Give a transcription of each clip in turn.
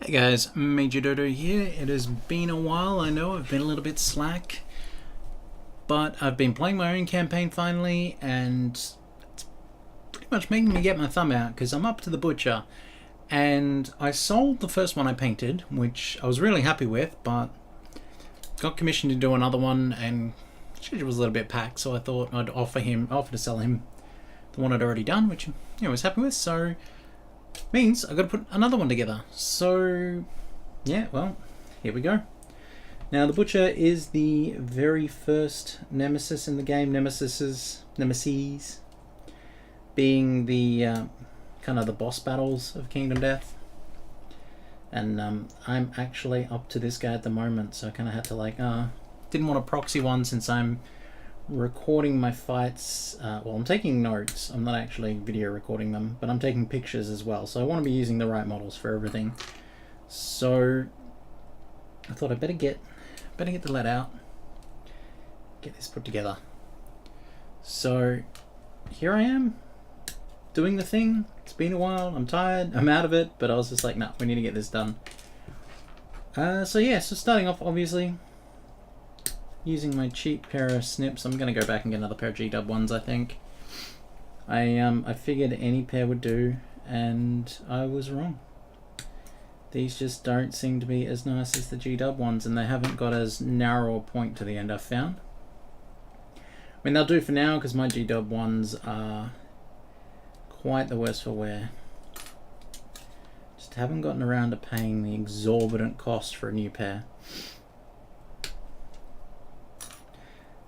Hey guys, Major Dodo here. It has been a while, I know I've been a little bit slack, but I've been playing my own campaign finally, and it's pretty much making me get my thumb out because I'm up to the butcher. And I sold the first one I painted, which I was really happy with, but got commissioned to do another one, and schedule was a little bit packed, so I thought I'd offer to sell him the one I'd already done, which I was happy with. So means I've got to put another one together. So yeah, well, here we go. Now the Butcher is the very first nemesis in the game. Nemesis being the kind of the boss battles of Kingdom Death. And I'm actually up to this guy at the moment, so I kind of had to didn't want to proxy one since I'm recording my fights. Well, I'm taking notes. I'm not actually video recording them, but I'm taking pictures as well. So I want to be using the right models for everything. So I thought I better get the let out, get this put together. So here I am doing the thing. It's been a while. I'm tired. I'm out of it, but I was just like, nah, we need to get this done. So yeah, so starting off, obviously, using my cheap pair of snips. I'm going to go back and get another pair of G-Dub ones, I think. I figured any pair would do, and I was wrong. These just don't seem to be as nice as the G-Dub ones, and they haven't got as narrow a point to the end, I've found. I mean, they'll do for now, because my G-Dub ones are quite the worst for wear. Just haven't gotten around to paying the exorbitant cost for a new pair.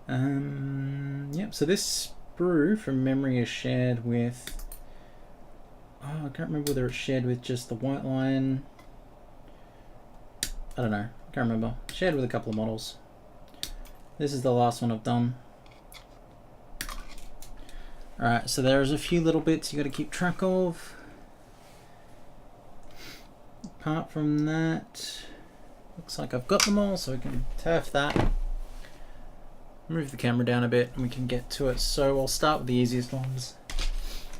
Yep, so this sprue from memory is shared with, I can't remember whether it's shared with just the White Lion. I don't know, I can't remember. Shared with a couple of models. This is the last one I've done. Alright, so there's a few little bits you got to keep track of. Apart from that, looks like I've got them all, so we can turf that. Move the camera down a bit and we can get to it. So I'll start with the easiest ones.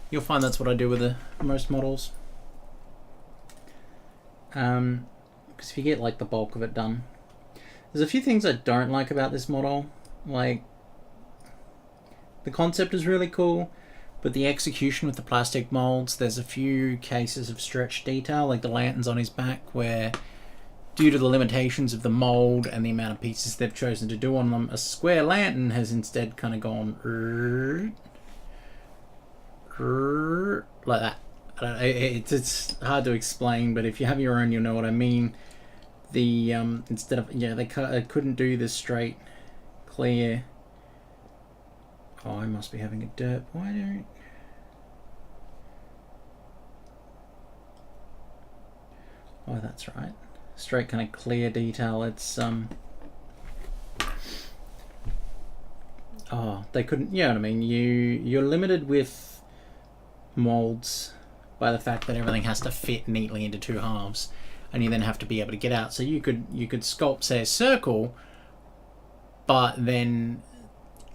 You'll find that's what I do with most models. Because if you get like the bulk of it done. There's a few things I don't like about this model. Like, the concept is really cool, but the execution with the plastic molds, there's a few cases of stretched detail, like the lanterns on his back, where due to the limitations of the mold and the amount of pieces they've chosen to do on them, a square lantern has instead kind of gone like that. It's hard to explain, but if you have your own, you'll know what I mean. The instead of they couldn't do this straight, clear. Oh, I must be having a derp. Why don't? Oh, that's right. Straight kind of clear detail. It's they couldn't, you know what I mean, you're limited with molds by the fact that everything has to fit neatly into two halves, and you then have to be able to get out. So you could sculpt, say, a circle, but then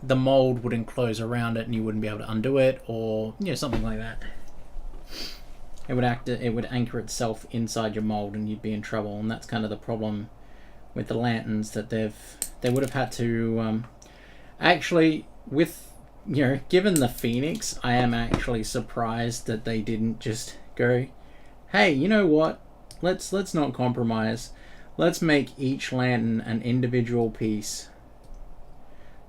the mold would enclose around it and you wouldn't be able to undo it, or something like that. It would anchor itself inside your mold and you'd be in trouble, and that's kind of the problem with the lanterns, that they would have had to actually, with given the Phoenix, I am actually surprised that they didn't just go, hey, you know what, let's not compromise, let's make each lantern an individual piece.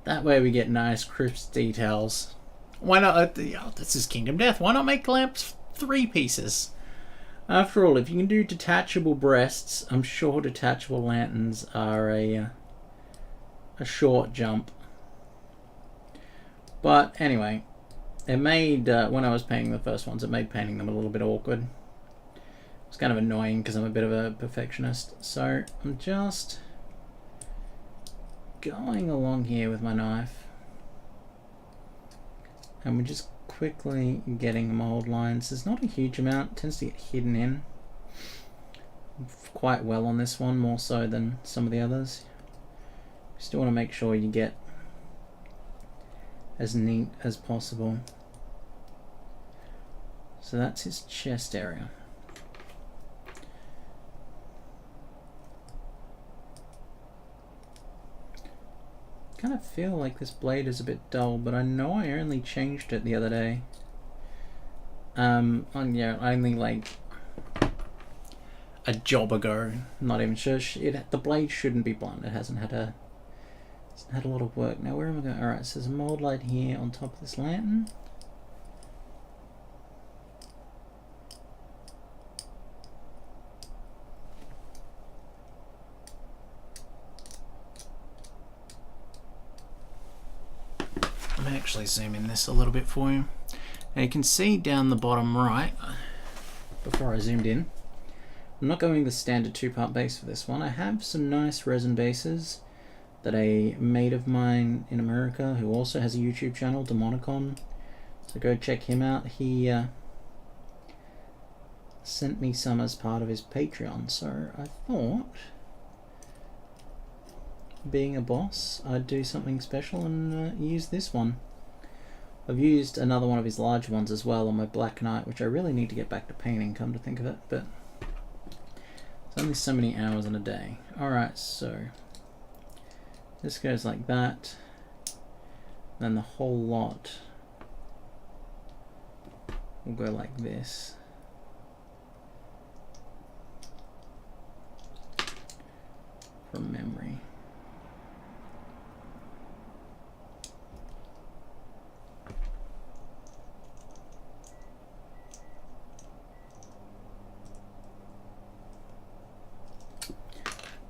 That way we get nice crisp details. Why not? This is Kingdom Death, why not make lamps 3 pieces? After all, if you can do detachable breasts, I'm sure detachable lanterns are a short jump. But anyway, it made, when I was painting the first ones, it made painting them a little bit awkward. It's kind of annoying because I'm a bit of a perfectionist. So I'm just going along here with my knife, and we're just quickly getting mold lines. There's not a huge amount, it tends to get hidden in quite well on this one, more so than some of the others. You still want to make sure you get as neat as possible. So that's his chest area. kind of feel like this blade is a bit dull, but I know I only changed it the other day. Only like a job ago. Not even sure. The blade shouldn't be blunt. It hasn't had a lot of work. Now where am I going? Alright, so there's a mold light here on top of this lantern. I'm actually zooming this a little bit for you. Now you can see down the bottom right, before I zoomed in, I'm not going the standard 2-part base for this one. I have some nice resin bases that a mate of mine in America, who also has a YouTube channel, Demonicon, so go check him out. He sent me some as part of his Patreon, so I thought, being a boss, I'd do something special and use this one. I've used another one of his large ones as well on my Black Knight, which I really need to get back to painting, come to think of it, but it's only so many hours in a day. Alright, so this goes like that, then the whole lot will go like this. From memory.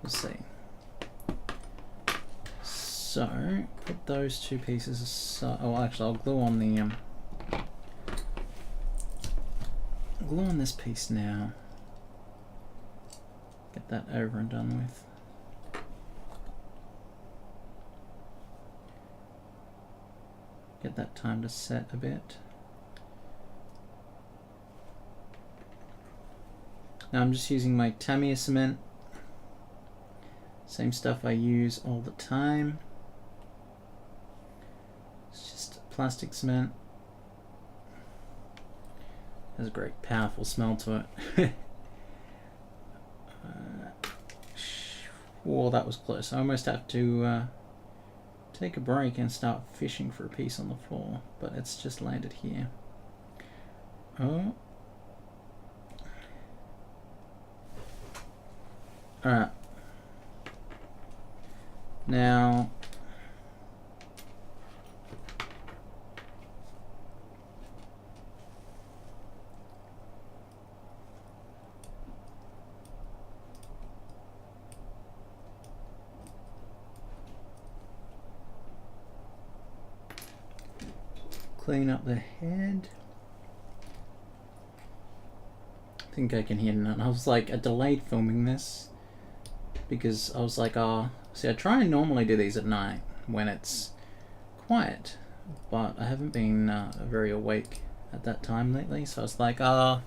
Let's see. So, put those two pieces aside. Oh, actually, I'll glue on the glue on this piece now. Get that over and done with. Get that time to set a bit. Now I'm just using my Tamiya cement. Same stuff I use all the time. It's just plastic cement. Has a great powerful smell to it. Whoa, that was close. I almost have to take a break and start fishing for a piece on the floor, but it's just landed here. Oh. Alright. Now, clean up the head. I think I can hear none. I was like, I delayed filming this because I was like, see, I try and normally do these at night when it's quiet, but I haven't been very awake at that time lately, so I was like, the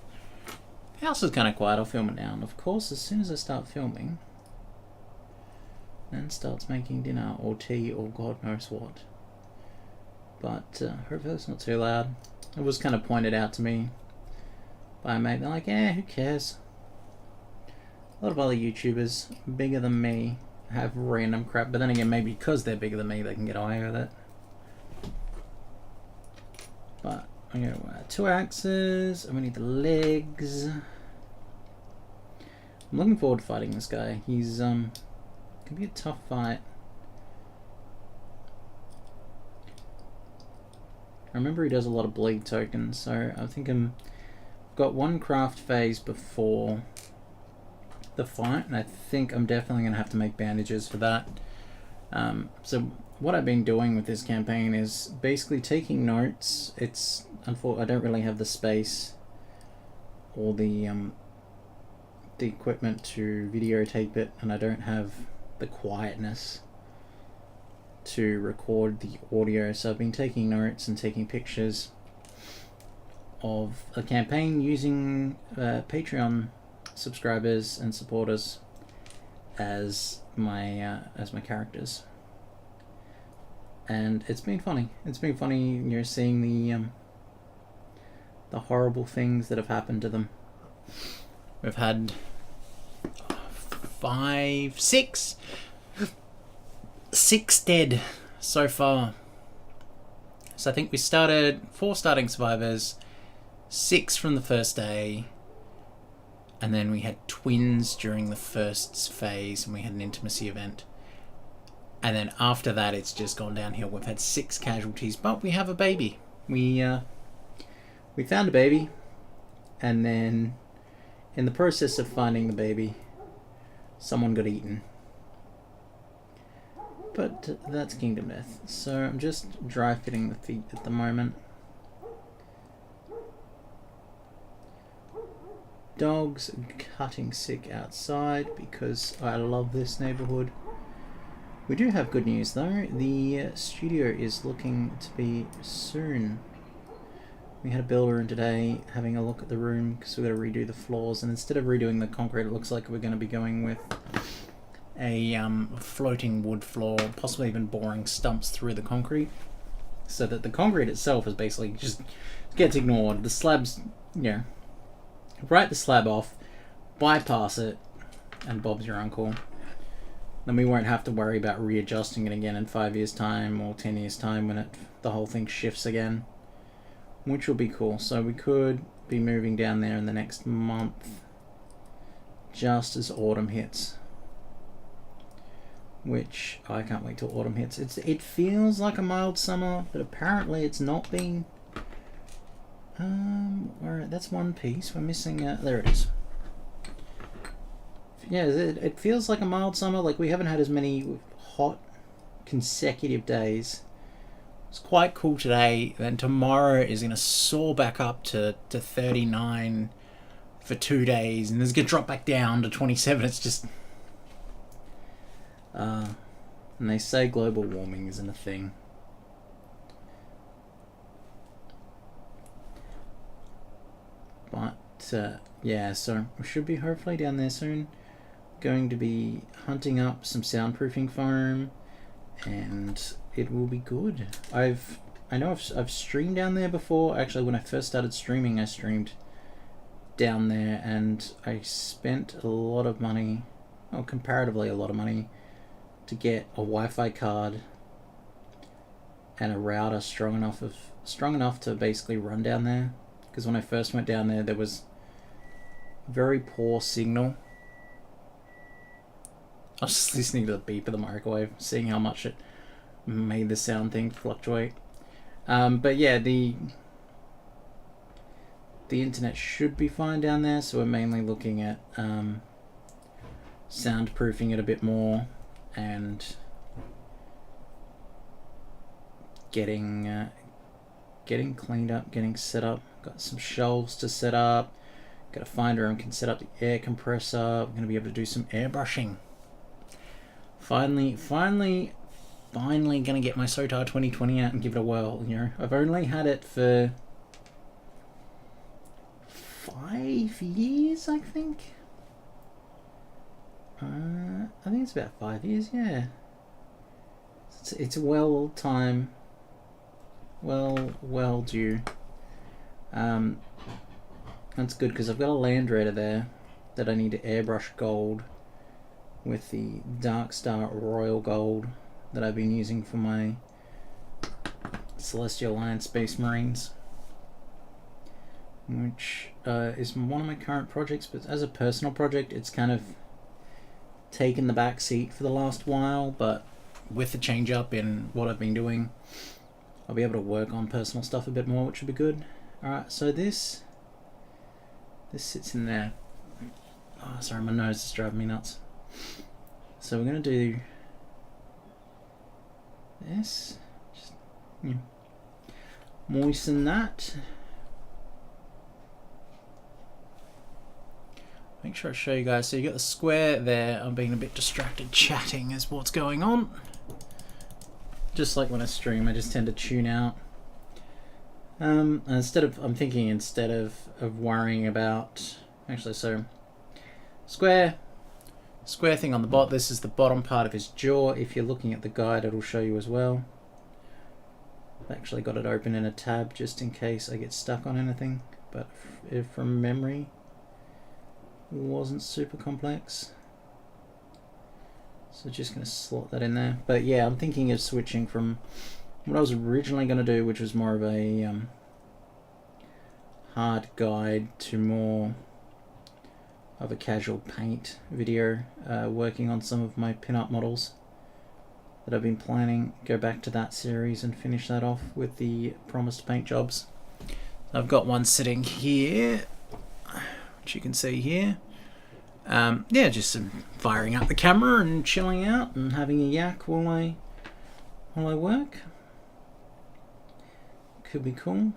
house is kind of quiet, I'll film it now. And of course, as soon as I start filming, then starts making dinner or tea or God knows what. But hopefully it's not too loud. It was kind of pointed out to me by a mate. They're like, who cares? A lot of other YouTubers bigger than me have random crap, but then again, maybe because they're bigger than me, they can get away with it. But I'm going to 2 axes, and we need the legs. I'm looking forward to fighting this guy. He's can be a tough fight. I remember he does a lot of bleed tokens, so I think I've got one craft phase before the fight, and I think I'm definitely going to have to make bandages for that. So what I've been doing with this campaign is basically taking notes. It's unfortunate I don't really have the space or the equipment to videotape it, and I don't have the quietness to record the audio, so I've been taking notes and taking pictures of a campaign using Patreon subscribers and supporters as my characters, and it's been funny. It's been funny, seeing the horrible things that have happened to them. We've had 6 dead so far. So I think we started 4 starting survivors, 6 from the first day, and then we had twins during the first phase, and we had an intimacy event. And then after that, it's just gone downhill. We've had 6 casualties, but we have a baby. We found a baby, and then in the process of finding the baby, someone got eaten. But that's Kingdom Death. So I'm just dry fitting the feet at the moment. Dogs cutting sick outside because I love this neighborhood. We do have good news though. The studio is looking to be soon. We had a builder in today having a look at the room because we've got to redo the floors, and instead of redoing the concrete, it looks like we're going to be going with a floating wood floor, possibly even boring stumps through the concrete, so that the concrete itself is basically just gets ignored. The slabs, write the slab off, bypass it, and Bob's your uncle. Then we won't have to worry about readjusting it again in 5 years' time or 10 years' time when the whole thing shifts again, which will be cool. So we could be moving down there in the next month, just as autumn hits. Which I can't wait till autumn hits. It feels like a mild summer, but apparently it's not been. Alright, that's one piece. We're missing. There it is. Yeah, it feels like a mild summer. Like we haven't had as many hot consecutive days. It's quite cool today. Then tomorrow is going to soar back up to 39 for 2 days, and then it's going to drop back down to 27. It's just. And they say global warming isn't a thing. But yeah, so we should be hopefully down there soon. Going to be hunting up some soundproofing foam, and it will be good. I know I've streamed down there before. Actually, when I first started streaming, I streamed down there, and I spent a lot of money, well, comparatively a lot of money, to get a Wi-Fi card and a router strong enough to basically run down there. Because when I first went down there, there was very poor signal. I was just listening to the beep of the microwave, seeing how much it made the sound thing fluctuate. But yeah, the internet should be fine down there, so we're mainly looking at soundproofing it a bit more and getting cleaned up, getting set up. Got some shelves to set up. Got a finder and can set up the air compressor. I'm going to be able to do some airbrushing. Finally going to get my SOTAR 2020 out and give it a whirl. I've only had it for 5 years, I think. I think it's about 5 years, yeah. It's well time. Well due. That's good because I've got a Land Raider there that I need to airbrush gold with the Darkstar Royal Gold that I've been using for my Celestial Alliance Space Marines, which is one of my current projects, but as a personal project it's kind of taken the back seat for the last while, but with the change up in what I've been doing, I'll be able to work on personal stuff a bit more, which would be good. Alright, so this sits in there. Oh, sorry, my nose is driving me nuts. So we're going to do this. Just moisten that. Make sure I show you guys. So you got the square there. I'm being a bit distracted chatting as what's going on. Just like when I stream, I just tend to tune out. Instead of worrying about, actually, so square thing on the bottom. This is the bottom part of his jaw. If you're looking at the guide, it'll show you as well. I've actually got it open in a tab just in case I get stuck on anything, but if from memory, it wasn't super complex. So just going to slot that in there. But yeah, I'm thinking of switching from what I was originally going to do, which was more of a hard guide, to more of a casual paint video, working on some of my pin-up models that I've been planning. Go back to that series and finish that off with the promised paint jobs. I've got one sitting here, which you can see here. Yeah, just firing up the camera and chilling out and having a yak while I work. Could be cool.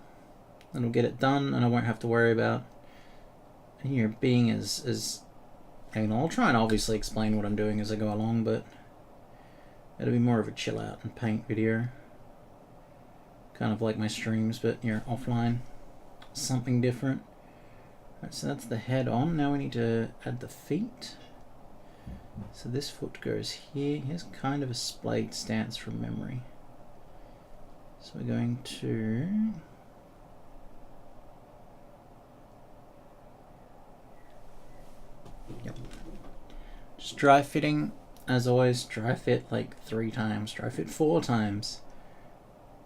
And I'll get it done, and I won't have to worry about being as I'll try and obviously explain what I'm doing as I go along, but it'll be more of a chill out and paint video, kind of like my streams, but offline, something different. Alright, so that's the head on. Now we need to add the feet. So this foot goes here. Here's kind of a splayed stance from memory. So we're going to just dry fitting, as always. Dry fit like 3 times, dry fit 4 times,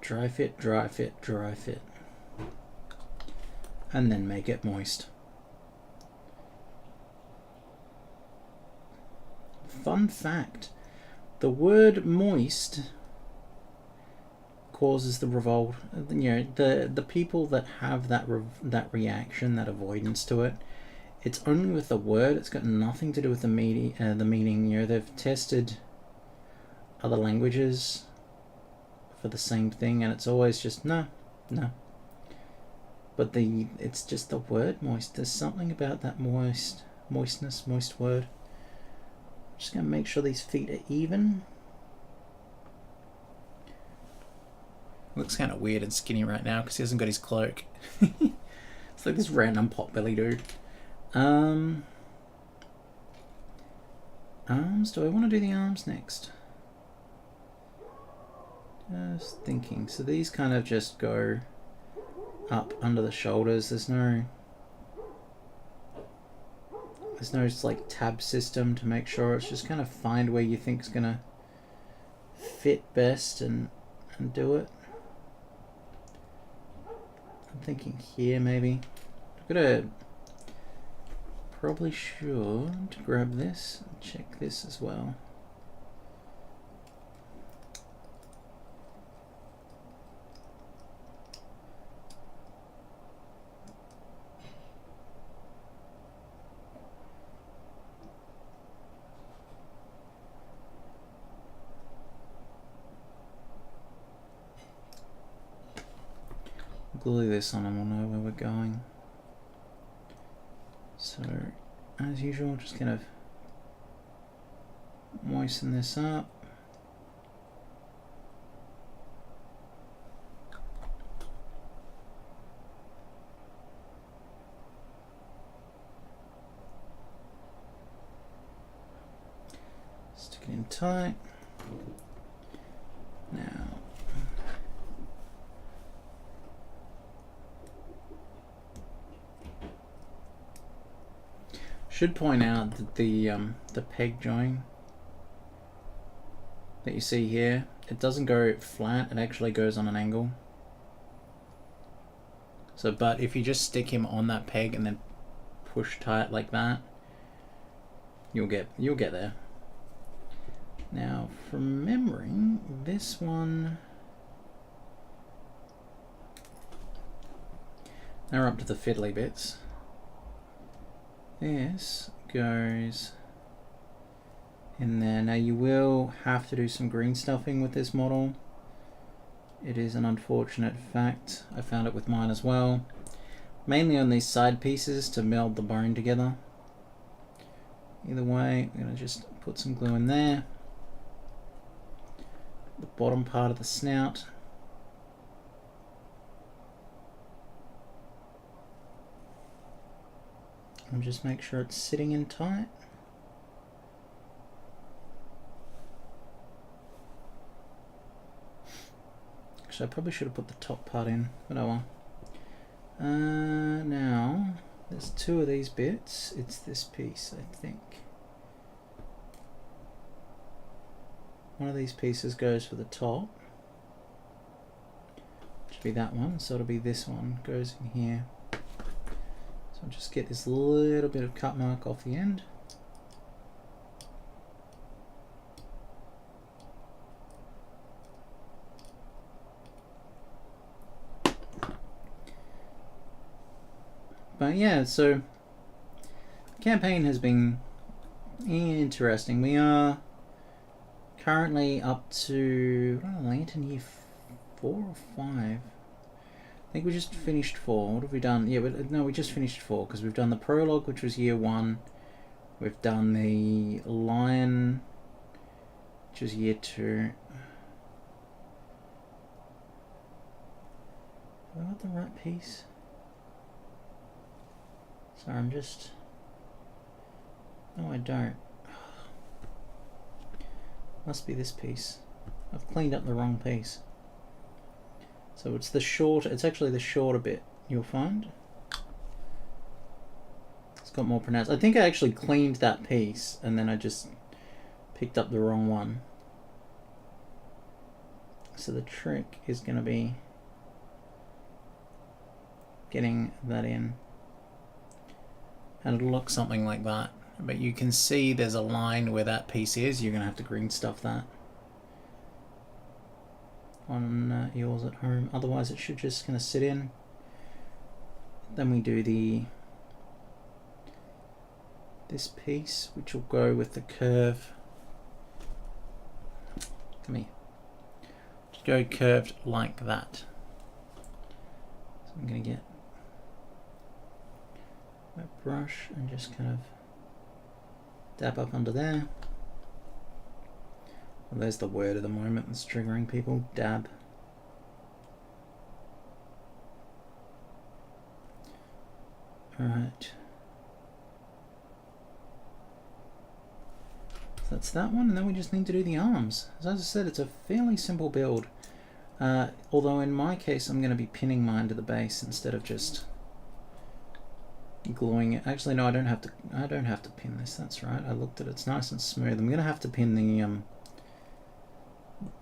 dry fit, dry fit, dry fit, and then make it moist. Fun fact, the word moist causes the revolt. The people that have that reaction, that avoidance to it, it's only with the word. It's got nothing to do with the meaning. They've tested other languages for the same thing, and it's always just no. But it's just the word moist. There's something about that moist word. I'm just gonna make sure these feet are even. Looks kind of weird and skinny right now because he hasn't got his cloak. It's like this random potbelly dude. Arms. Do I want to do the arms next? Just thinking. So these kind of just go up under the shoulders. There's no like tab system to make sure. It's just kind of find where you think is gonna fit best and do it. I'm thinking here maybe. I've got to probably sure to grab this and check this as well. Glue this on and we'll know where we're going. So, as usual, just kind of moisten this up. Stick it in tight. Now, should point out that the peg joint that you see here, it doesn't go flat, it actually goes on an angle. So, but if you just stick him on that peg and then push tight like that, you'll get there. Now, from memory, this one, now we're up to the fiddly bits. This goes in there. Now you will have to do some green stuffing with this model. It is an unfortunate fact. I found it with mine as well. Mainly on these side pieces to meld the bone together. Either way, I'm going to just put some glue in there. The bottom part of the snout. And just make sure it's sitting in tight. Actually, I probably should have put the top part in, but oh well. Now, there's 2 of these bits. It's this piece, I think. one of these pieces goes for the top. Should be that one, so it'll be this one goes in here. So I'll just get this little bit of cut mark off the end. But yeah, so the campaign has been interesting. We are currently up to, I don't know, in year 4 or 5. I think we just finished 4. What have we done? Yeah, no, we just finished 4 because we've done the prologue, which was year 1. We've done the lion, which was year 2. Have I got the right piece? Sorry, I'm just... No, I don't. Must be this piece. I've cleaned up the wrong piece. So it's the short, it's actually the shorter bit, you'll find. It's got more pronounced. I think I actually cleaned that piece and then I just picked up the wrong one. So the trick is going to be getting that in. And it'll look something like that. But you can see there's a line where that piece is. You're going to have to green stuff that on yours at home. Otherwise it should just kind of sit in. Then we do this piece, which will go with the curve. Come here. Just go curved like that. So I'm going to get my brush and just kind of dab up under there. Well, there's the word of the moment that's triggering people. Dab. Alright. So that's that one, and then we just need to do the arms. As I said, it's a fairly simple build. Although in my case I'm going to be pinning mine to the base instead of just gluing it. Actually, no, I don't have to pin this. That's right. I looked at it. It's nice and smooth. I'm gonna have to pin the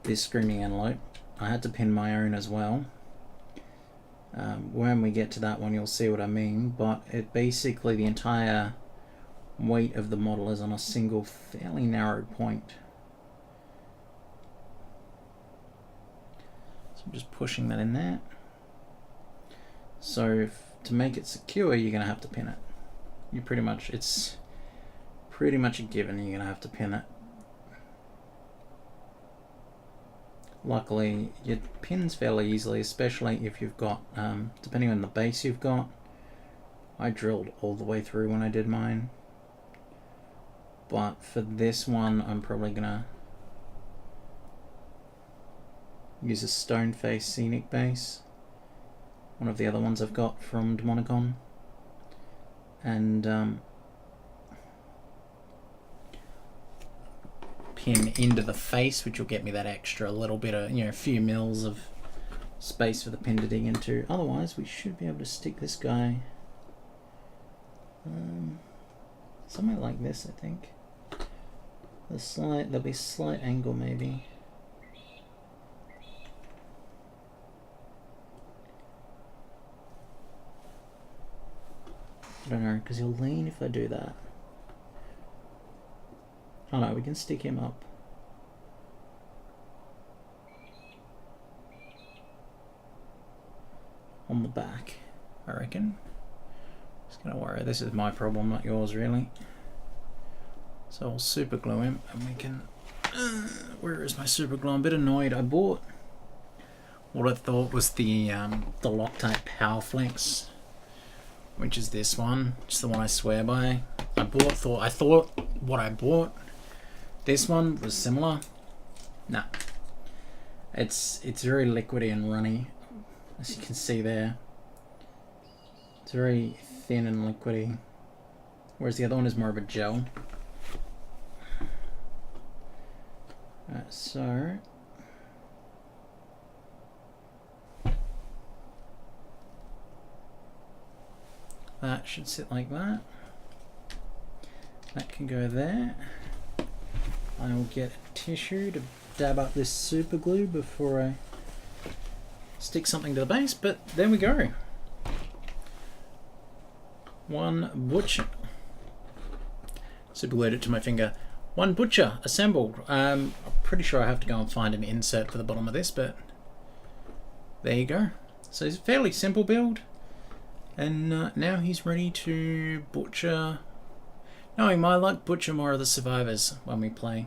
this screaming antelope. I had to pin my own as well. When we get to that one, you'll see what I mean. But it basically, the entire weight of the model is on a single, fairly narrow point. So I'm just pushing that in there. So to make it secure, you're going to have to pin it. It's pretty much a given you're going to have to pin it. Luckily, it pins fairly easily, especially if you've got, depending on the base you've got. I drilled all the way through when I did mine. But for this one, I'm probably going to use a stone face scenic base. One of the other ones I've got from Demonicon, and pin into the face, which will get me that extra little bit of, a few mils of space for the pin to dig into. Otherwise, we should be able to stick this guy somewhere like this, I think. There'll be a slight angle maybe. I don't know, because he'll lean if I do that. Oh no, we can stick him up. On the back, I reckon. Just gonna worry, this is my problem, not yours really. So I'll super glue him and we can... where is my super glue? I'm a bit annoyed. I bought what I thought was the Loctite Power Flex, which is this one. It's the one I swear by. I thought what I bought, this one was similar. Nah. It's very liquidy and runny, as you can see there. It's very thin and liquidy, whereas the other one is more of a gel. Alright, so that should sit like that. That can go there. I will get a tissue to dab up this super glue before I stick something to the base, but there we go. One butcher. Super glued it to my finger. One butcher assembled. I'm pretty sure I have to go and find an insert for the bottom of this, but there you go. So it's a fairly simple build, and now he's ready to butcher. Knowing my luck, butcher more of the survivors when we play.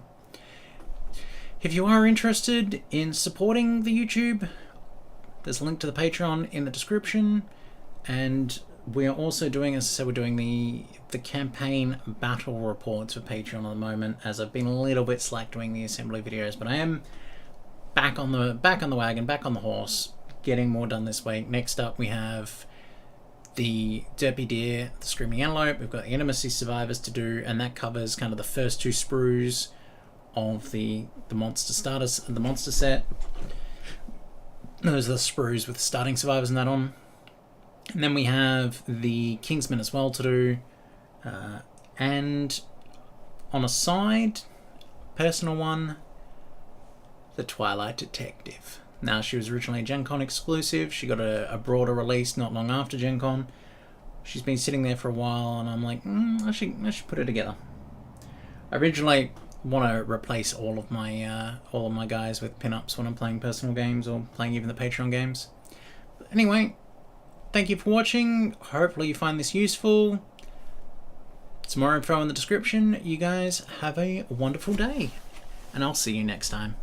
If you are interested in supporting the YouTube, there's a link to the Patreon in the description, and we are also doing, as I said, we're doing the campaign battle reports for Patreon at the moment, as I've been a little bit slack doing the assembly videos, but I am back on the wagon, back on the horse, getting more done this week. Next up we have the Derpy Deer, the Screaming Antelope. We've got the Intimacy Survivors to do, and that covers kind of the first two sprues of the monster starters, the monster set. Those are the sprues with starting survivors and that on. And then we have the Kingsman as well to do, and on a side, personal one, the Twilight Detective. Now, she was originally a Gen Con exclusive. She got a broader release not long after Gen Con. She's been sitting there for a while, and I'm like, I should put her together. I originally want to replace all of my guys with pinups when I'm playing personal games or playing even the Patreon games. But anyway, thank you for watching. Hopefully you find this useful. Some more info in the description. You guys have a wonderful day, and I'll see you next time.